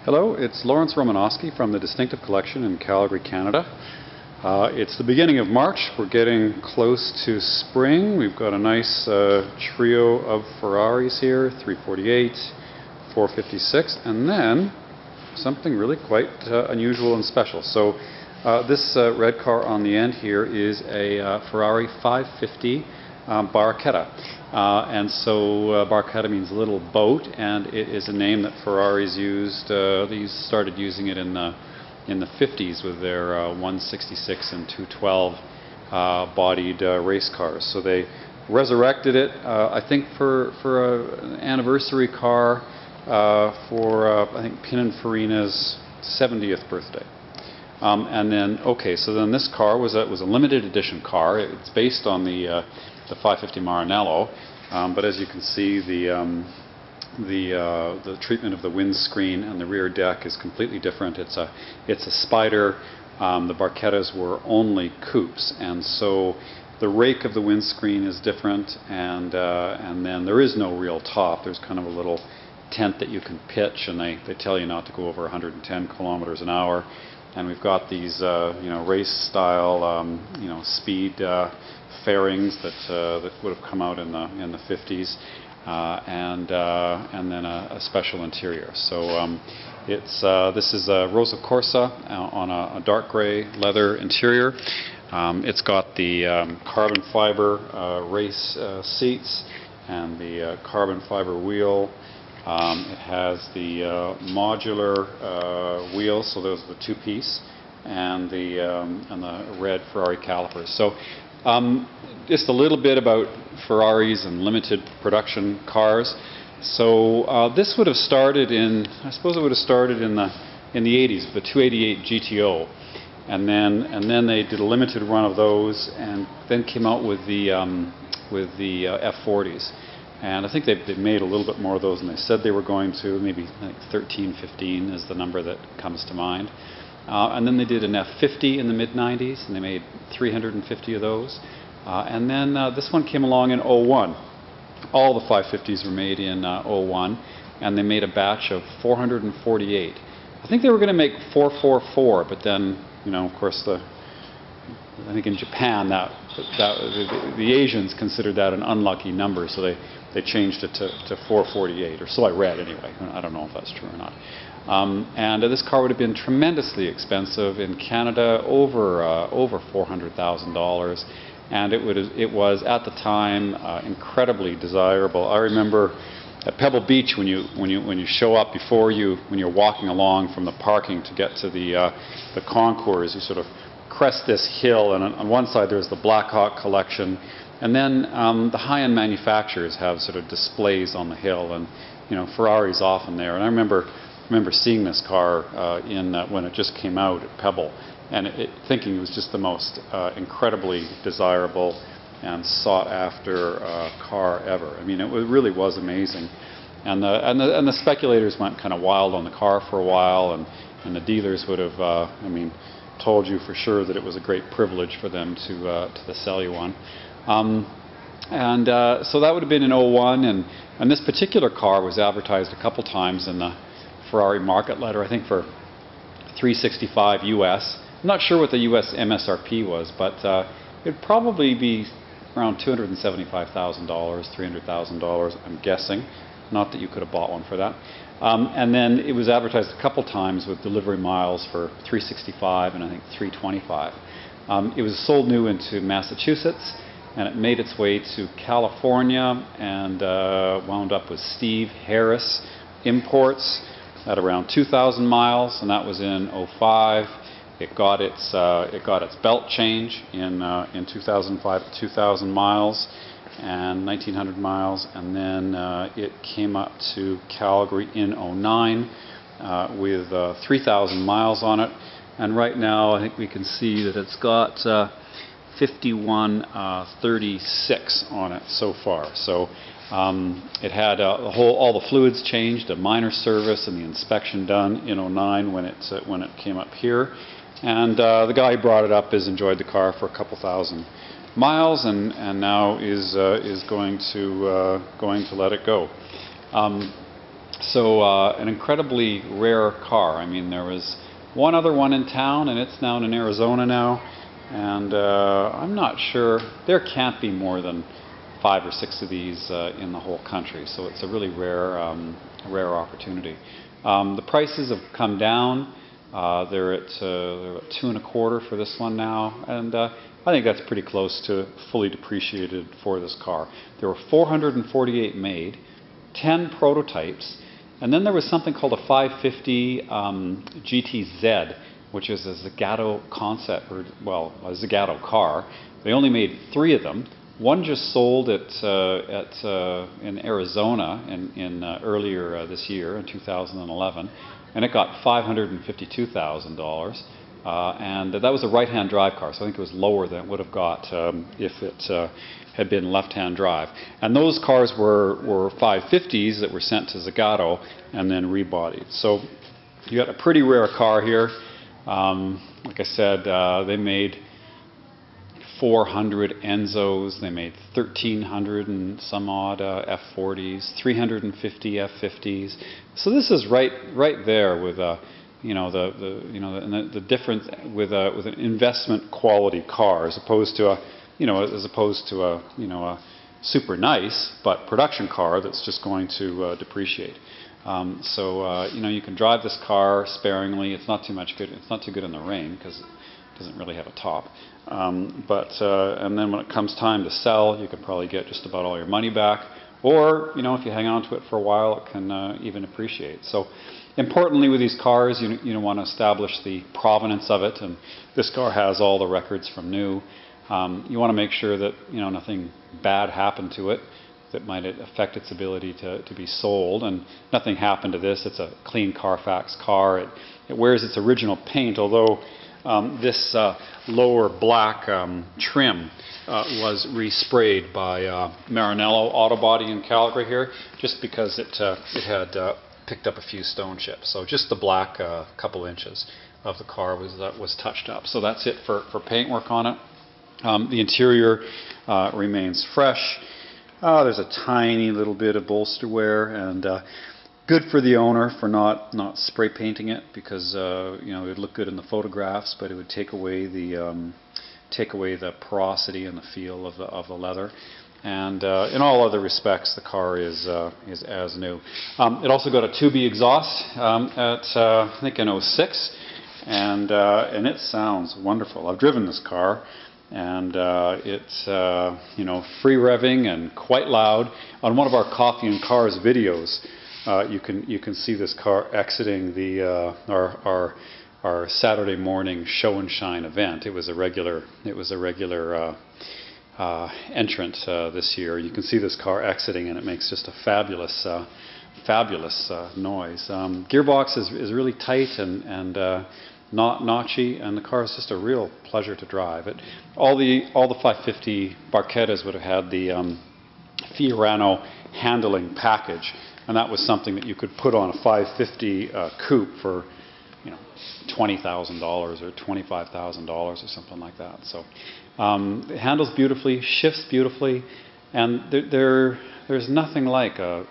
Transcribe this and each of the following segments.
Hello, it's Lawrence Romanowski from the Distinctive Collection in Calgary, Canada. It's the beginning of March. We're getting close to spring. We've got a nice trio of Ferraris here, 348, 456, and then something really quite unusual and special. So this red car on the end here is a Ferrari 550 Barchetta. And so Barchetta means little boat, and it is a name that Ferraris used. They started using it in the 50s with their 166 and 212 bodied race cars. So they resurrected it, I think, for an anniversary car for I think Pininfarina's 70th birthday. And then so then this car was a limited edition car. It's based on the 550 Maranello, but as you can see, the treatment of the windscreen and the rear deck is completely different. It's a Spider. The Barchettas were only coupes, and so the rake of the windscreen is different, and then there is no real top. There's kind of a little tent that you can pitch, and they tell you not to go over 110 kilometers an hour. And we've got these race style speed fairings that would have come out in the 50s, and then a special interior. So this is a Rosa Corsa on a dark gray leather interior. It's got the carbon fiber race seats and the carbon fiber wheel. It has the modular wheels, so those are the two-piece, and the red Ferrari calipers. So just a little bit about Ferraris and limited production cars. So this would have started in, I suppose it would have started in the 80s with the 288 GTO, and then they did a limited run of those, and then came out with the F40s. And I think they made a little bit more of those than they said they were going to. Maybe I think 13, 15 is the number that comes to mind. And then they did an F50 in the mid-90s, and they made 350 of those. And then this one came along in 01. All the 550s were made in 01, and they made a batch of 448. I think they were going to make 444, but then, of course, I think in Japan the Asians considered that an unlucky number, so they changed it to 448, or so I read anyway. I don't know if that's true or not. And this car would have been tremendously expensive in Canada, over $400,000, and it was at the time incredibly desirable. I remember at Pebble Beach when you show up when you're walking along from the parking to get to the concours, you sort of crest this hill, and on one side there's the Blackhawk collection, and then the high-end manufacturers have sort of displays on the hill, and Ferrari's often there. And I remember seeing this car when it just came out at Pebble, and thinking it was just the most incredibly desirable and sought-after car ever. I mean, it really was amazing. And the speculators went kind of wild on the car for a while, and the dealers would have, told you for sure that it was a great privilege for them to sell you one. So that would have been in 01, and this particular car was advertised a couple times in the Ferrari market letter, I think for $365 US. I'm not sure what the US MSRP was, but it'd probably be around $275,000, $300,000, I'm guessing. Not that you could have bought one for that. And then it was advertised a couple times with delivery miles for $365 and I think $325. It was sold new into Massachusetts, and it made its way to California and wound up with Steve Harris Imports at around 2,000 miles, and that was in 05. It got its belt change in 2005 at 2,000 miles and 1,900 miles, and then it came up to Calgary in 09 with 3,000 miles on it. And right now I think we can see that it's got 5136 on it so far. So it had all the fluids changed, a minor service, and the inspection done in 09 when it came up here. And the guy who brought it up has enjoyed the car for a couple thousand miles, and now is going to let it go. So an incredibly rare car. I mean, there was one other one in town, and it's down in Arizona now. And I'm not sure, there can't be more than 5 or 6 of these in the whole country. So it's a really rare opportunity. The prices have come down. They're at 2.25 for this one now, and I think that's pretty close to fully depreciated for this car. There were 448 made, 10 prototypes, and then there was something called a 550 GTZ, which is a Zagato concept, or well, a Zagato car. They only made 3 of them. One just sold in Arizona earlier this year in 2011, and it got $552,000. And that was a right-hand drive car, so I think it was lower than it would have got if it had been left-hand drive. And those cars were 550s that were sent to Zagato and then rebodied. So you got a pretty rare car here. Like I said, they made 400 Enzos, they made 1,300 and some odd F40s, 350 F50s. So this is right there with the difference with an investment quality car as opposed to a super nice but production car that's just going to depreciate. You can drive this car sparingly. It's not too good. It's not too good in the rain because it doesn't really have a top. And then when it comes time to sell, you can probably get just about all your money back. Or if you hang on to it for a while, it can even appreciate. So importantly with these cars, you want to establish the provenance of it. And this car has all the records from new. You want to make sure that nothing bad happened to it that might affect its ability to be sold. And nothing happened to this. It's a clean Carfax car. It wears its original paint, although this lower black trim was resprayed by Marinello Auto Body in Calgary here, just because it had picked up a few stone chips. So just the black couple inches of the car was touched up. So that's it for paintwork on it. The interior remains fresh. There's a tiny little bit of bolster wear, and good for the owner for not spray painting it, because it would look good in the photographs, but it would take away the porosity and the feel of the leather. And in all other respects, the car is as new. It also got a Tubi exhaust at I think in 06, and it sounds wonderful. I've driven this car. And it's free revving and quite loud. On one of our Coffee and Cars videos, you can see this car exiting our Saturday morning show and shine event. It was a regular entrant this year. You can see this car exiting, and it makes just a fabulous noise. Gearbox is really tight and not notchy, and the car is just a real pleasure to drive. All the 550 Barchettas would have had the Fiorano handling package, and that was something that you could put on a 550 coupe for $20,000 or $25,000 or something like that. So it handles beautifully, shifts beautifully, and there's nothing like a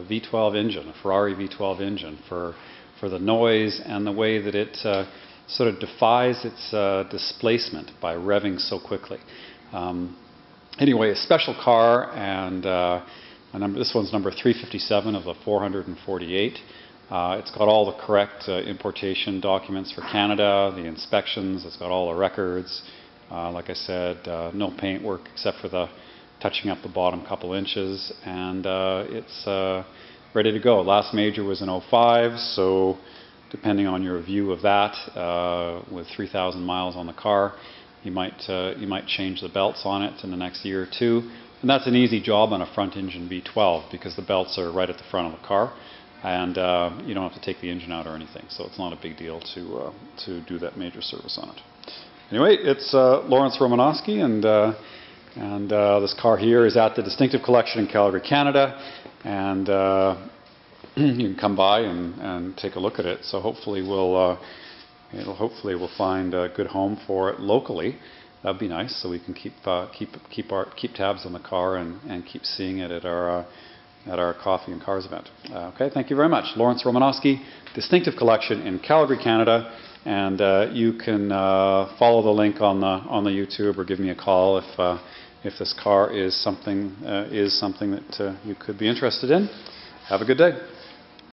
V12 engine, a Ferrari V12 engine for the noise and the way that it sort of defies its displacement by revving so quickly. Anyway, a special car, and this one's number 357 of the 448. It's got all the correct importation documents for Canada, the inspections, it's got all the records. Like I said, no paint work except for the touching up the bottom couple inches, and it's ready to go. Last major was in 05, so depending on your view of that, with 3,000 miles on the car, you might change the belts on it in the next year or two. And that's an easy job on a front engine V12 because the belts are right at the front of the car, and you don't have to take the engine out or anything, so it's not a big deal to do that major service on it. Anyway, it's Lawrence Romanowski, and this car here is at the Distinctive Collection in Calgary, Canada. And you can come by and take a look at it. So hopefully we'll find a good home for it locally. That'd be nice, so we can keep tabs on the car and keep seeing it at our at our Coffee and Cars event. Okay, thank you very much. Lawrence Romanowski, Distinctive Collection in Calgary, Canada. And you can follow the link on the YouTube or give me a call if this car is something that you could be interested in. Have a good day.